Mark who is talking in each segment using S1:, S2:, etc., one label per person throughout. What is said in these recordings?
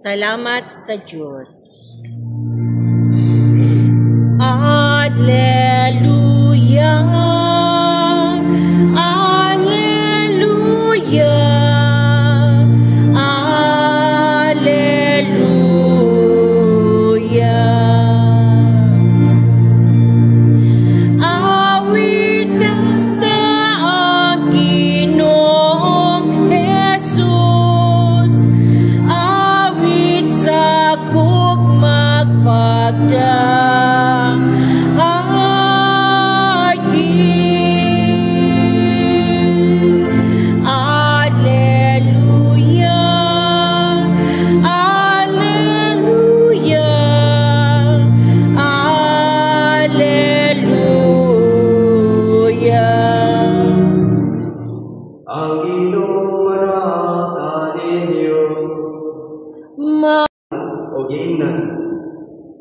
S1: Salamat sa Diyos. Alleluia, alleluia, alleluia. Awit kanta ang Ginoong Jesus, awit sa magpagdang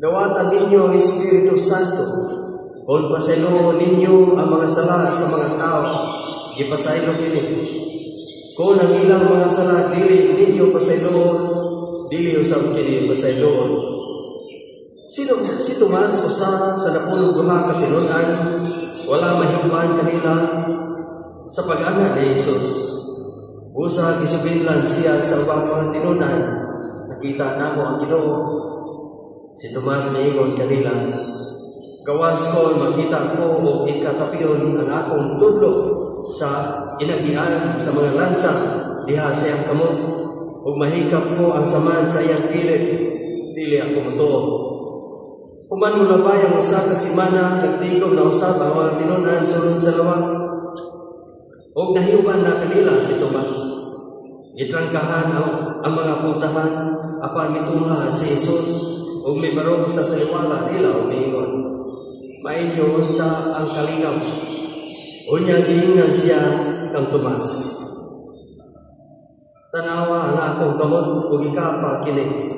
S2: dawatan ninyo ang Espiritu Santo, kung pasaylo ninyo ang mga sala sa mga tao, ipasaylo kini. Kung ang ilang mga sala dili ninyo pasaylo, dili usab kini pasaylo. Si Tomas usa sa napulong duha ka tinud-an, wala mahimban kanila sa pag-ana ni Jesus. Usa gisubinlan siya sa ubang mga tinud-an, nakita namo ang Ginoo. Si Tomas miingon kanila, gawas ko makita ko o ikatapiyon ang akong tudlo sa inagian sa mga lansa diha sa iyang kamot, ug mahikap ko ang saman sa iyang kilid, dili ako mutuo. Human mo na ba yung usa ka semana nagtigom na usab ang mga tinud-an sulod sa lawak, ug nahiuban na kanila si Tomas. Gitrangkahan ang mga pultahan apan mitungha si Jesus, ug may barong sa taliwala nila umiingon, mainyo unta ang kalingap. Unya giingnan siya kang Tomas, tanawa ang akong kamot ug ikapa kini,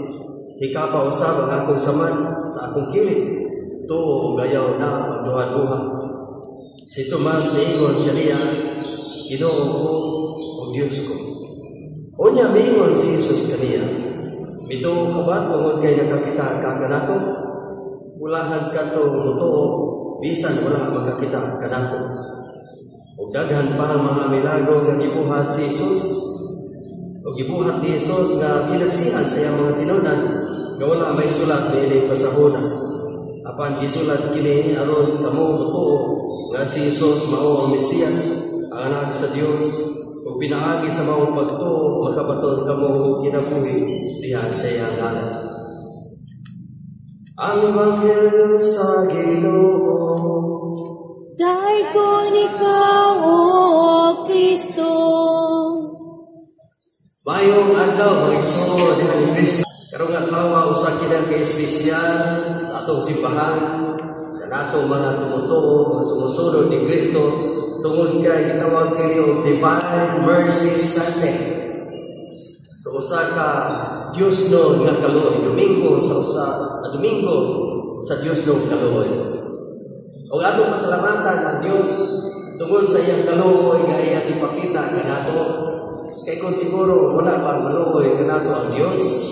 S2: ikapa usab ang akong saman sa akong kilid, tuo ug gayaw na magduha-duha. Si Tomas miingon kaniya, Ginoo ko ug Dios ko. Unya miingon si Jesus kaniya, mito ka ba tungod kay nakakita ka kanako? Ulahan ka to mutuo, bisan wala makakita kanako. Ug daghan pa ang mga milagro nga gibuhat si Jesus. Ug gibuhat ni Jesus nga sinaksihan sa iyang mga tinud-an, nga wala may sulat niini pasahona. Apan gisulat kini aron kamo mutuo nga si Jesus mao ang Mesiyas, ang anak sa Dios. Ug pinaagi sa maong pagtuo, makabaton kamo kinabuhi diha sa iyang ngalan. Ang Ebanghelyo sa Ginoo.
S1: Dayon ikaw, O Kristo.
S2: Mayong adlaw mga igsoon diha ni Kristo. Karong adlaw usa kinang ka-espesyal sa atong simbahan, sa atong mga tumutuo nga sumusunod ni Kristo tungod kay gitawag kini og Divine Mercy Sunday. So usa ka Dios no nga kaluoy, Domingo sa Dios no kaluoy. Og atong pasalamatan ang Dios tungod sa iyang kaluoy nga iya ipakita kanato. Kay kung siguro wala pa maluoy kanato ang Dios,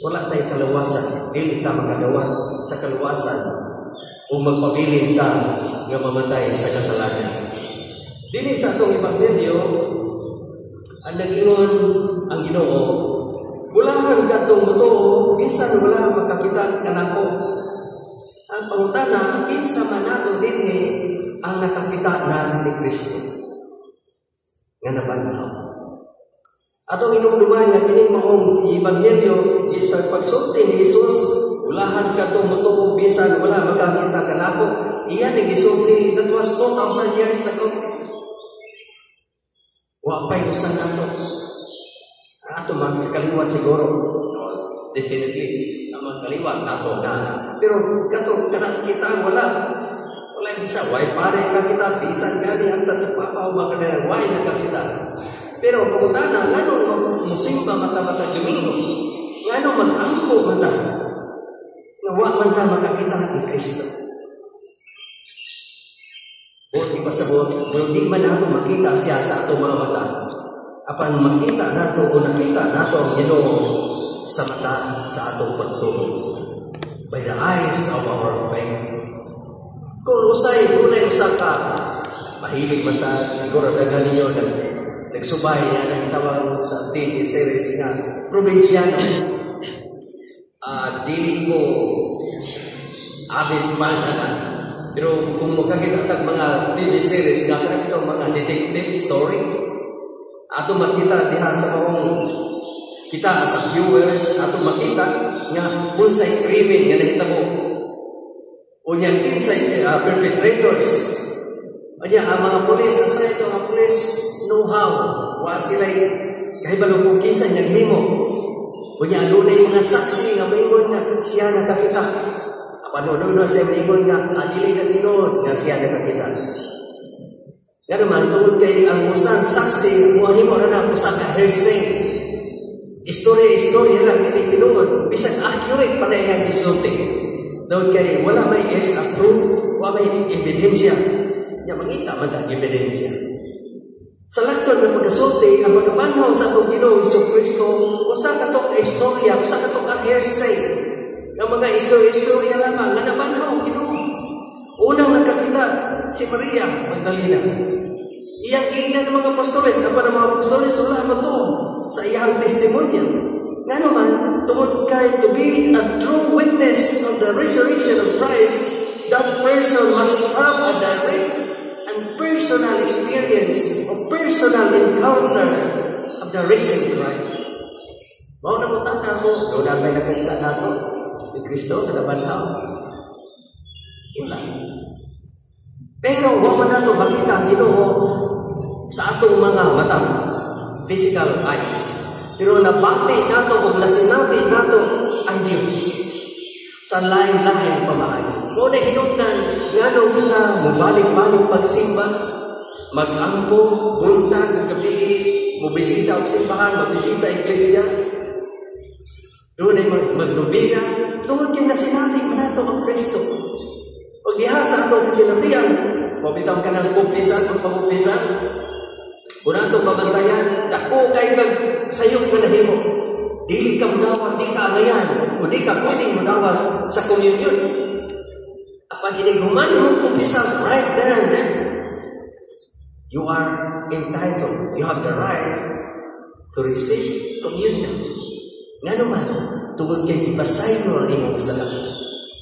S2: wala tay kaluwasan, dili ta makadawat sa kaluwasan o magpabilin ta nga mamatay sa kasalanan. Dili sa atong Ebanghelyo, ang nag-ingon ang Ginoo, ulahan katong mutuo, bisan wala makakita kanako. Ang pangutana, kinsa man nato dinhi ang nakakita na ni Kristo. Nga nabanhaw. Atong hinumduman nga kining maong Ebanghelyo, sa pagsulti ni Jesus, ulahan katong mutuo, bisan wala makakita kanako. Iyan ang gisulti, that was 2,000 years ago. Wapay usan nato. Ato magkaliwat siguro. Definitely, ang magkaliwat nato na. Pero kato kanang kita wala bisa. Why pare ka kita bisan gani ang sa tupapaw baka na why nakakita. Pero pagutana ngano musimba mata-mata Domingo. Ngano mag-ampo mata. Nga wa man ta makakita ni Kristo. O di pasabot, pero di man nato makita siya sa ato mga mata. Apan makita nato o nakita nato ang Ginoo sa mata sa atong pagtuo. By the eyes of our faith. Kung usay, dunay usa ka, mahilig man ta, siguro dagan ninyo nagsubay na ng tawag sa TV series nga Probinsyano. Dili ko avid fan na. Pero kung makakita tag mga TV series nga kanito mga detective story, ato makita diha sa maong kita as viewers, ato makita nga unsay krimen nga nahitabo. Unya kinsay perpetrators. Unya ang mga pulis na sa ito, ang pulis know-how, wa sila kahibalo kung kinsa naghimo. Unya adunay mga saksi nga mayingon nga siya nakakita. Panuno siya mayingon nga adili na tinud nga siya nakakita. Nga naman, tungkol kay ang usang saksi, muahimo na usang ka hearsay. Istorya lang tinitinuod, bisag accurate pa na iyang isulti. Tungkol kay wala may proof, wala may ebidensya. Nga mangita man ang ebidensya. Sa lakton ng pagkasulti, ang pagkabanhaw sa itong Ginoong Jesucristo, usa ka itong istorya, usa ka itong hearsay. Ang mga istorya lamang, nga nabanhaw, Ginoo. Unang nagkakita, si Maria Magdalena. Iyang ina ng mga apostoles, ang mga apostoles, wala ba ito sa iyang testimonya. Nga naman, tungkol kay to be a true witness of the resurrection of Christ, that person must have a direct and personal experience or personal encounter of the risen Christ. Mao na mo tanda mo, doon na may nakita na ako ni Kristo sa nabanhaw. Wala. Pero huwag man nato makita ang Ginoo sa atong mga mata, physical eyes. Pero nabati nato o nasinabi nato ang Diyos sa lain-lain pamahagi. Kung nahinugdan, nga nung kita mabalik-balik pagsimba, mag-ampo, buntag, gabi, mabisita o simbahan, mabisita iglesia, doon ay maglubina, doon kayo nasinabi nato ang Kristo. Pag diha sa atong kasinatian, mabitaw ka ng kumpisan o pag-kumpisan, kung atong pamantayan, dako kay kag sayong kanahimo. Dili ka munawag, di ka alayan, o di ka pwedeng munawag sa communion. Pag hiniguman mo kumpisan, right there and then, you are entitled, you have the right to receive communion. Nga naman, tungkol kay ipasay mo ang imong kasalanan.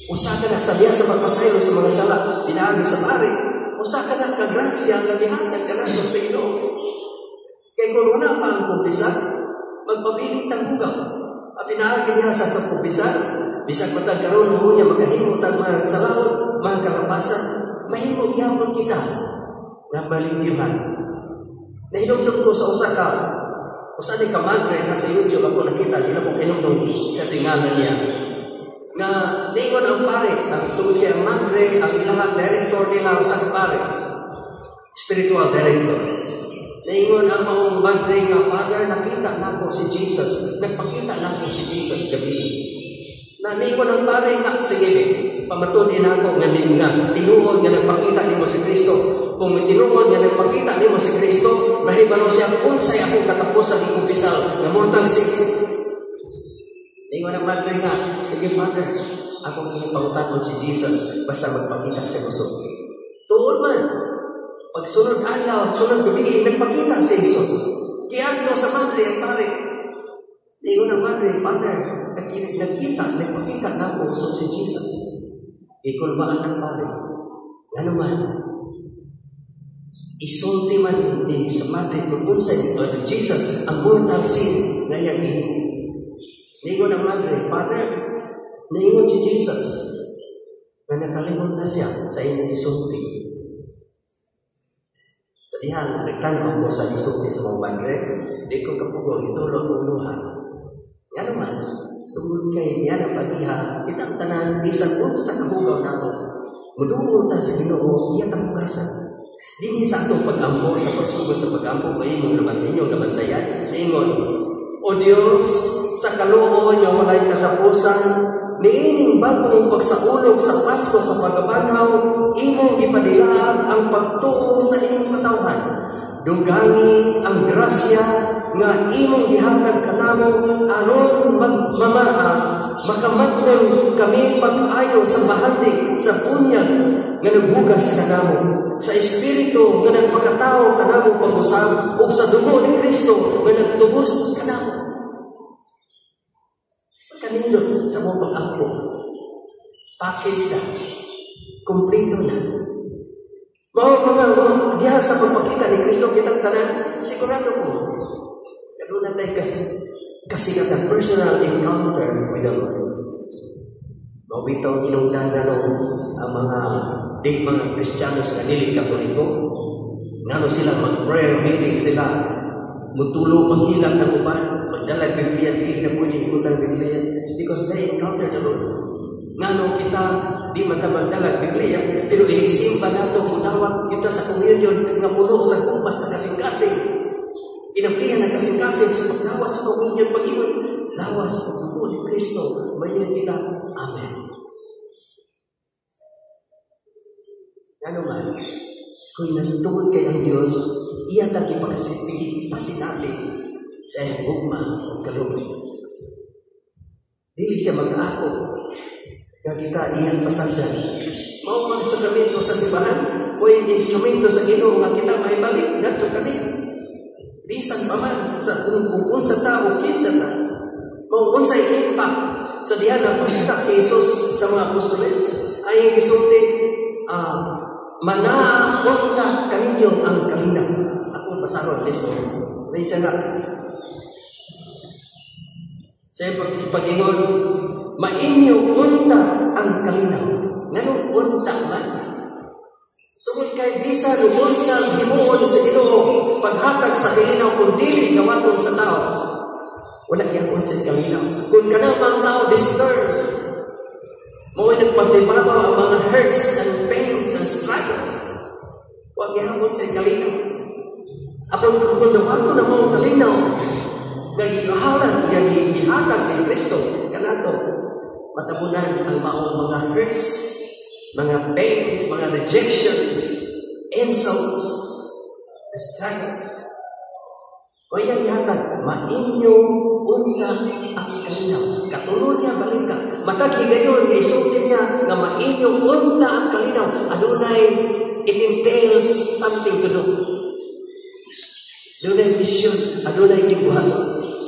S2: Usa ka na sabihan sa pagpasaylo sa mga sala, pinaagi sa pare. Usa ka na kagrasya, kagihatag ka na sa Ginoo. Kaya kung wala pa ang kumpisan, magpabilit ang bugaw. At pinaagi niya sa kumpisan, bisag matagkaroon mo niya, magkahimot ang mga salaot, mga kalapasan, mahimot yapon kita na baligyuhan. Nahinugdog ko sa usaka, usa ni kamadre na sa YouTube ako nakita, di na ko kinugdog sa tingalan niya. Na ningon ang pare, ang tungkol siya ang madre, ang ilahang director nila sa pare, spiritual director. Ningon ang mga madre nga, Father, nakita na ko si Jesus, nagpakita na ko si Jesus gabi. Na ningon ang pare nga, sige, pamatunin ako nga tinuod nga nagpakita ni mo si Kristo. Kung tinuod nga nagpakita ni mo si Kristo, mahibalo siya unsay akong katapusan ni kumpisal na mortal sick. Ningon ang madre nga, sige Father, akong ipangutanon si Jesus basta magpakita sa gusto. Tuod man, pag sunod alaw, sunod gabi, nagpakita si Jesus. Kiyanto sa madre ang pare. Ningon ang madre, Father, nagpakita na ako gusto si Jesus. Ikulmaan ang pare. Nga naman, isulti man din sa madre kung unsay Jesus ang mortal sin na iyang ihimo. Ningon ang madre, Father, ningon si Jesus na nakalimot na siya sa inyong isulti. Sa dihan, nagtanong ako sa isulti sa mga madre, di ko kapugong itulog ng luha. Nga naman, tungkol kay yan ang pag-iha, kita ang tanan, isang sa kabugaw na ito. Mudungo ta sa Ginoo, iyan ang bukasan. Dini sa atong pag-ampo, sa pagsugod sa pag-ampo, maingong naman ninyo, kabantayan, ingon, O Diyos, sa kaluoy nga walay katapusan, niining bagong pagsaulog sa Pasko sa pagkabanhaw, imong ipadilaan ang pagtuo sa inyong katawhan. Dugangi ang grasya nga imong gihatag kanamo aron makamagdang kami pag-ayo sa bahandi sa bunyag nga naghugas kanamo, sa espiritu nga nagpakatao kanamo pag-usab, ug sa dugo ni Kristo nga nagtubos kanamo. Kanindot sa mong pag-ako, package na, kumplito na. Mga diha sa pagpakita ni Kristo kitang tanan, sigurado ko, kaduna tayo kasi ka personal encounter with the Lord. Mawitaw inungdan na ang mga Kristiyanos na dili Katoliko. Ngano sila mag-prayer meeting sila, mutulog manghilak ng uban, magdalag Biblia, dili na po ikutan Biblia, because they encounter the Lord. Ngano kita di magdalag Biblia, pero inisimba nato munawat kita sa communion nga puno sa kumpas sa kasing-kasing. Inaplihan ng kasing-kasing sa pagdawat sa communion pag-iwan, lawas sa dugo ni Kristo, mayon kita. Amen. Ano man, kung nasitungod kay ang Diyos, iya tagi pasinabi sa iyang bugma o kalumay. Dili siya mag-ako na kita iyang pasandan. Mao mga sakramento sa simbahan o yung instrumento sa Ginoo nga kita maibalik nato kani. Bisan pa man sa kung sa tao, kinsa ta. Mao unsa impact sa diha na pagkita si Jesus sa mga apostoles ay gisulti manaunta kaninyo ang kalinaw. Ako pasarod this morning. May siya na. Sa pag-ingon, mainyo unta ang kalinaw. Nganong unta man? Tungod kay bisa lubon sa himuon sa Ginoo paghatag sa kalinaw kung dili gawaton sa tao. Wala gyapon sa kalinaw. Kung kanang mga tao disturbed, mao nagpatibabaw ang mga hurts and pains and struggles. Huwag gyapon sa kalinaw. Apon kung dawato na mong kalinaw, nagihahalan, gihatag ni Kristo, kanato, matabunan ang maong mga hurts, mga pains, mga rejections, insults, struggles. Kaya yata, mainyo unta ang kalinaw. Katulad niya balita. Matagi gayon, isulti niya nga mainyo unta ang kalinaw. Adunay, it entails something to do. Adunay mission, adunay kibuhat.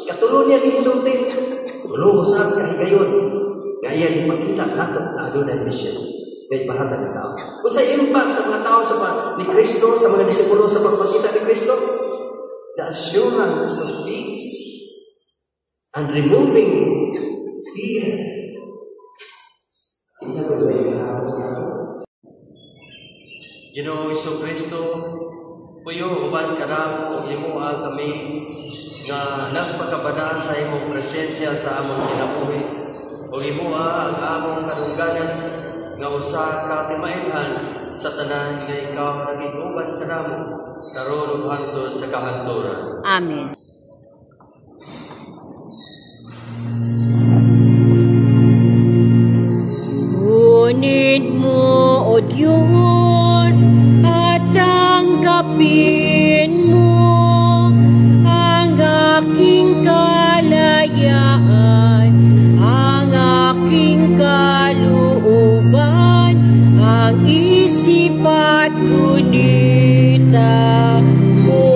S2: Katulad niya isulti. Tulong usap kahit gayon. Gaya ipakita nato na adunay mission. Kaya ipahatag ng tao. Kung sa impact sa mga tao ni Kristo, sa mga disipulo sa pagpakita ni Kristo, the assurance of peace and removing fear. Ginoong Kristo, puyo uban ka na o imuha kami nga nagpagkabana sa imong presensya sa among kinabuhi o imuha ang among kadungganan nga usa ka timailhan sa tanan nga ikaw naging uban ka namo karon ug hangtod sa kahanturan.
S1: Amen. Ngunit mo, O Diyos, at tanggapin mo ang aking kalayaan, ang aking kalooban, ang isip at gunita ko.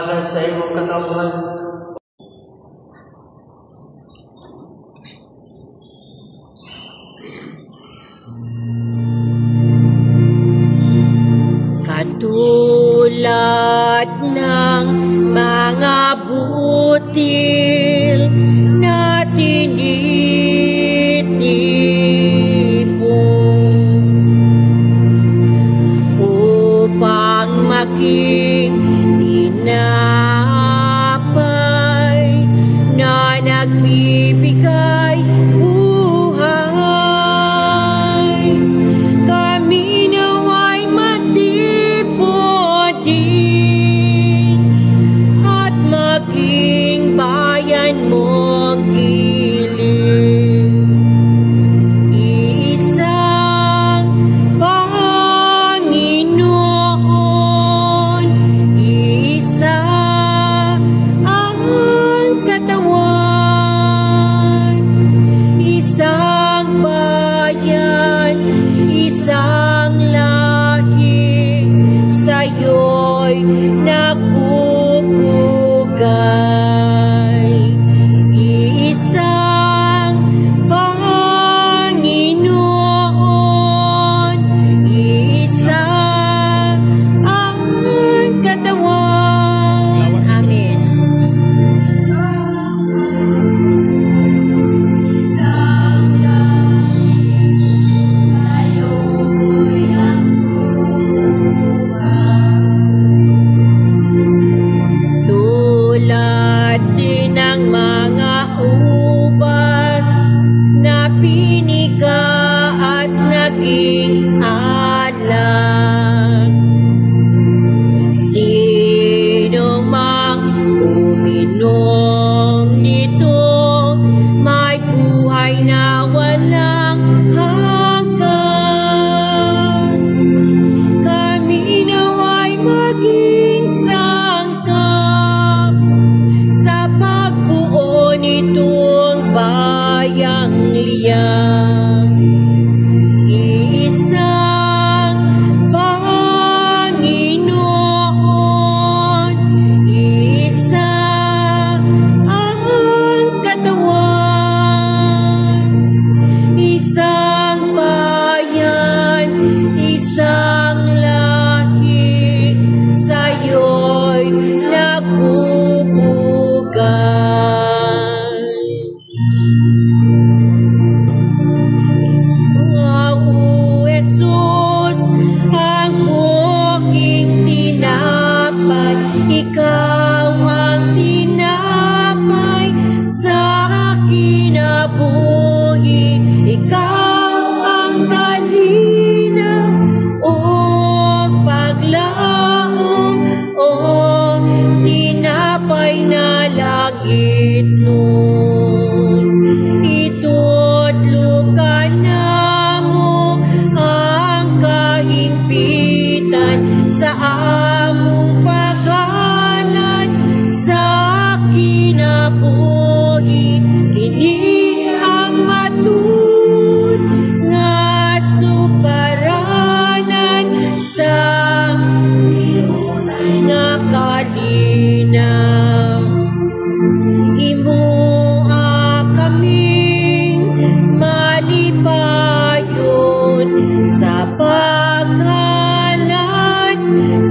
S2: halad sa imong katawhan.
S1: Katulad ng mga butil na tinitipon upang maging tinapay na nagbibigay buhay. Kami nawa'y matipon din at maging bayan mong giling. Iisang Panginoon, iisa ang katawan, isang bayan, isang lahi, sa'yo'y nagpupugay. Iisang Panginoon, iisa ang katawan. Amen. Tulad din ng mga ubas na piniga at naging alat, sino mang uminom nito may buhay na walang hanggan. Kami nawa'y maging sangkap sa pagbuo nitong bayang liyan. Iisang Panginoon, iisa ang katawan, isang bayan, isang lahi, sa'yo'y nagpupugay. O Jesus, ang buking tinapay, ikaw ang tinapay sa kinabuhi, ikaw ang kalinaw o paglaom o tinapay na langit nun. Itutlukan na mo ang kahimpitan sa among paghanan sa kinabuhi. Kini ang matud nga sukaranan sa nga kalinaw. Imo kaming malipayon sa paghanan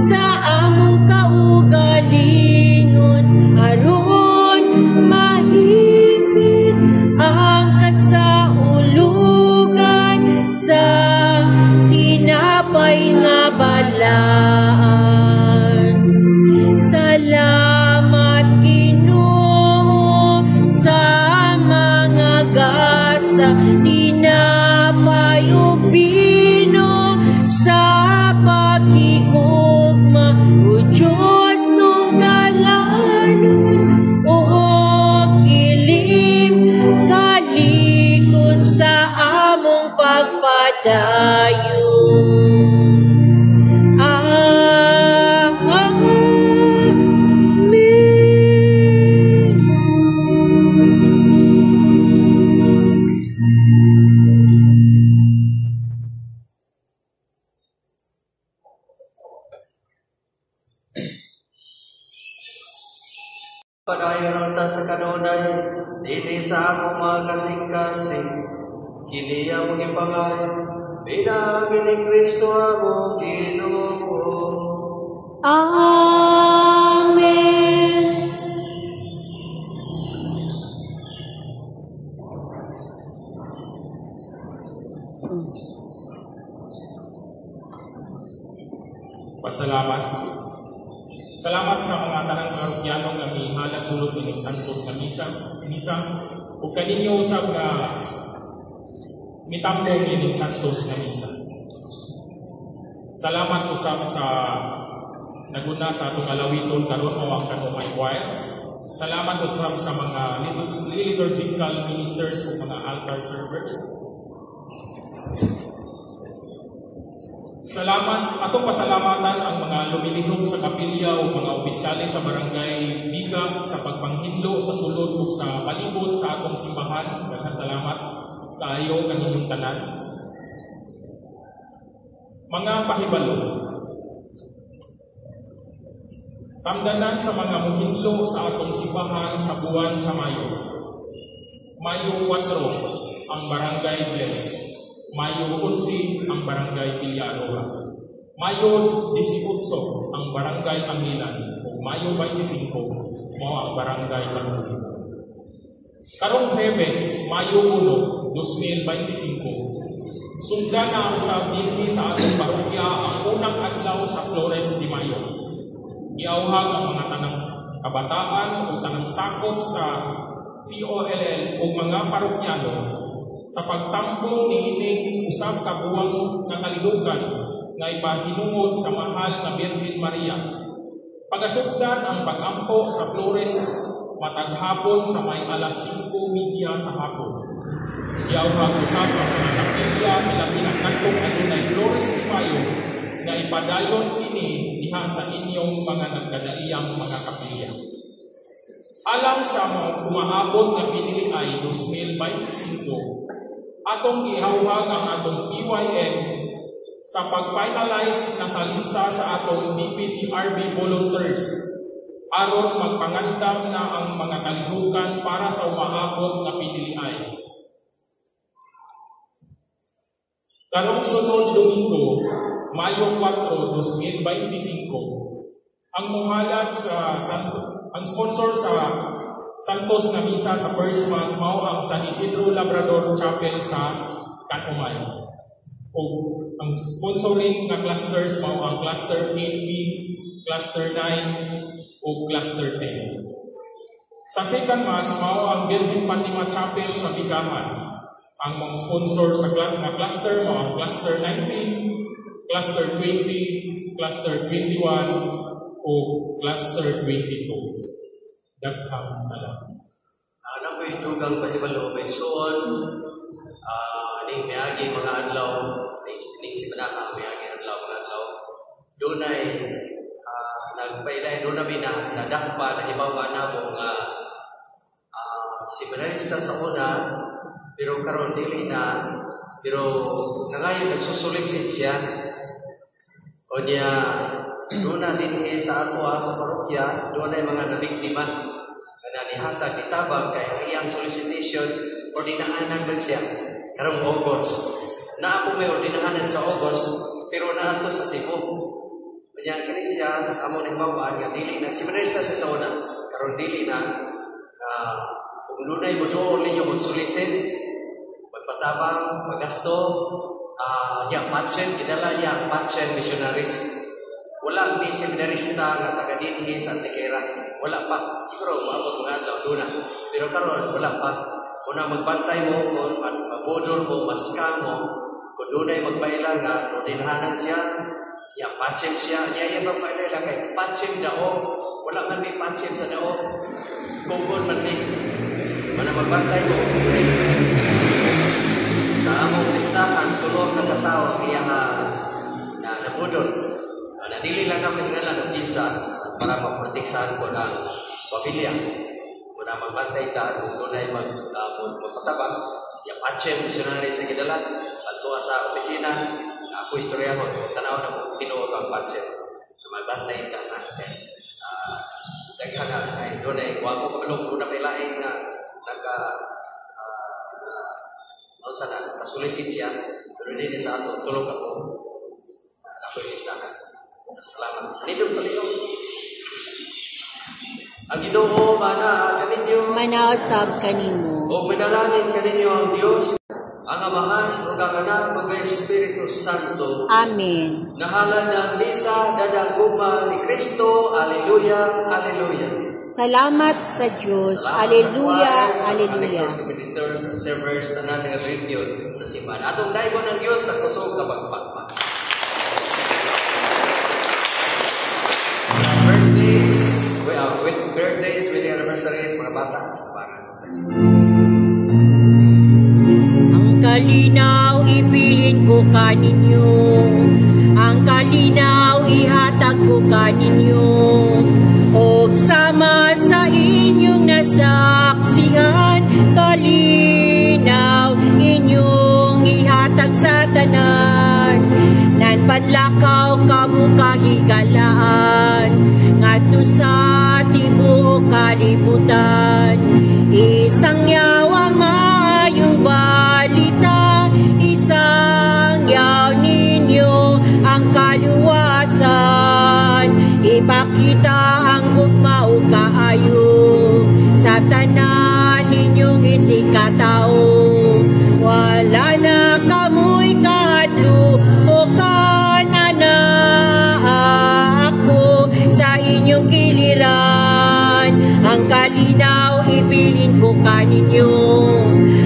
S1: sa among kaugalingon, aron mahigit ang kasaulugan sa tinapay nga balaan. Salamat Ginoo sa mga gasa, tinapay ug bino sa pakigugma. O Diyos nung kalanon o kilim kalikon sa among pagpadayon.
S2: makasing-kasing, kini among ipangay, pinagi ni Kristo among Ginoo.
S1: Amen.
S3: Pasalamat. Salamat sa mga tanang parokyano nga mihalat sulod ni Santos na misa ug kaninyo usab nga mitambong ni Santos na misa. Salamat usab sa naguna sa atong alawiton karon mao ang kanumay choir. Salamat usab sa mga liturgical ministers ug mga altar servers. Salamat, atong pasalamatan ang mga lumilihok sa kapilya o mga opisyales sa barangay Biga sa pagpanghidlo sa sulod o sa palibot sa atong simbahan. Daghang salamat kaayo kaninyong tanan. Mga pahibalo, tamdanan sa mga muhidlo sa atong simbahan sa buwan sa Mayo. Mayo 4 ang barangay Bless. Mayo 11 ang barangay Villaroa. Mayo 18 ang barangay Angilan. O Mayo 25 mao ang barangay Talubi. Karong Huwebes, Mayo 1, 2025, sundan na usab dinhi sa atong parokya ang unang adlaw sa Flores de Mayo. Giauhag ang mga tanang kabataan o tanang sakop sa COLL o mga parokyano sa pagtampong niining usab ka buwang nga kalihukan nga ipahinungod sa mahal nga Birhen Maria. Pagasugdan ang pag-ampo sa Flores matag hapon sa may alas 5:30 sa hapon. Giauhag usab ang mga kapilya ilabi ang kantong adunay Flores de Mayo nga ipadayon kini diha sa inyong mga nagkadaiyang mga kapilya. Alang sa mga kumaabot nga pinili ay 2025, atong gihawhag ang atong PYM sa pag-finalize na sa lista sa atong DPCRB volunteers aron magpangandam na ang mga kalihukan para sa umaabot na pinilian. Karong sunod Domingo, Mayo 4, 2025, ang muhalat sa ang sponsor sa Santos na misa sa First Mass mao ang San Isidro Labrador Chapel sa Canumay. O ang sponsoring na clusters mao ang Cluster 8B, Cluster 9 o Cluster 10. Sa Second Mass mao ang Virgen Fatima Chapel sa Bigahan. Ang mga sponsor sa cluster mao ang Cluster 19, Cluster 20, Cluster 21 o Cluster 22. Daghang salamat.
S2: Ano po yung dugang pahibalo may suon, aning miyagi mga adlaw, aning simanaha miyagi adlaw mga adlaw. Doon ay nagpailay, doon na nadakpa na hibawa na mo nga seminarista sa una, pero karon dili na, pero nangayon nagsusulisit siya. O niya, doon na din sa ato sa parokya, doon ay mga nabiktima na nihatag, nitabang kay iyang solicitation, ordinaanan ba siya karong August. Na ako may ordinaanan sa August, pero na ato sa Cebu. Kanya kini siya, amo na ibabaan nga dili na, seminarista sa sauna, karong dili na, kung lunay mo doon ninyo mag-solicit, magpatabang, magasto, yang patchen, kinala yang patchen missionaries. Wala ni seminarista nga taga dinhi sa Antiquera. Wala pa. Siguro maabot mga adlaw doon na. Pero karon wala pa. Una magbantay mo kung mabodor mo, maska mo, kung doon ay magpailang nga ordinahanan siya, yang patchen siya, niya yung magpailang kay patchen dao. Wala man may patchen sa dao. Kugon man ni. Mana magbantay mo, sa among listahan, tulong na katao, iya na nabudol. Nadili lang kami nga lang ng pinsa para maproteksahan ko ng pamilya. Muna magbantay ka, kung doon ay magpatabang, yung patchen, missionary sa Gidala, pagtuwa sa opisina, ako istorya mo, tanaw na mo, tinuot ang patchen. Magbantay ka na. Daghan na, doon ay, huwag ko kamalong, doon na may laing na Kung sana, kasulisit siya, pero hindi sa ato, tulog ako. Ako yung listahan. Salamat. Nito pa ito. Ang Ginoo, mana, kaninyo.
S1: Manausab kanimo.
S2: O manalangin kaninyo ang Diyos, ang Amahan, o ang Anak, o ang Espiritu Santo.
S1: Amen.
S2: Nahalad ng misa, dadaguma ni Kristo. Alleluia, alleluia.
S1: Salamat sa Diyos. Alleluia, alleluia.
S2: Competitors and servers na natin ang religion sa simbahan. Atong daigo ng Diyos sa kusog kapagpakpak. Birthdays, wedding anniversaries, mga bata, sa pangan sa Kristo.
S1: Ang kalinaw ibilin ko kaninyo, ang kalinaw ihatag ko kaninyo, o sama sa inyong nasaksihan, kalinaw inyong ihatag sa tanan, nan panlakaw kamu kahigalaan, ngadto sa tibuok kalibutan, isang yawa maayong balita, isang yaw ninyo ang kaluwasan, ipakita ang gugmao kaayo sa tanan ninyong isikatao, wala na kamoy kahadlo o kanana ako sa inyong giliran, ang kalinaw ibilin ko kaninyo,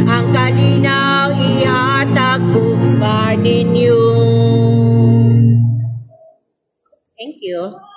S1: ang kalinaw ihatag ko kaninyo. Thank you.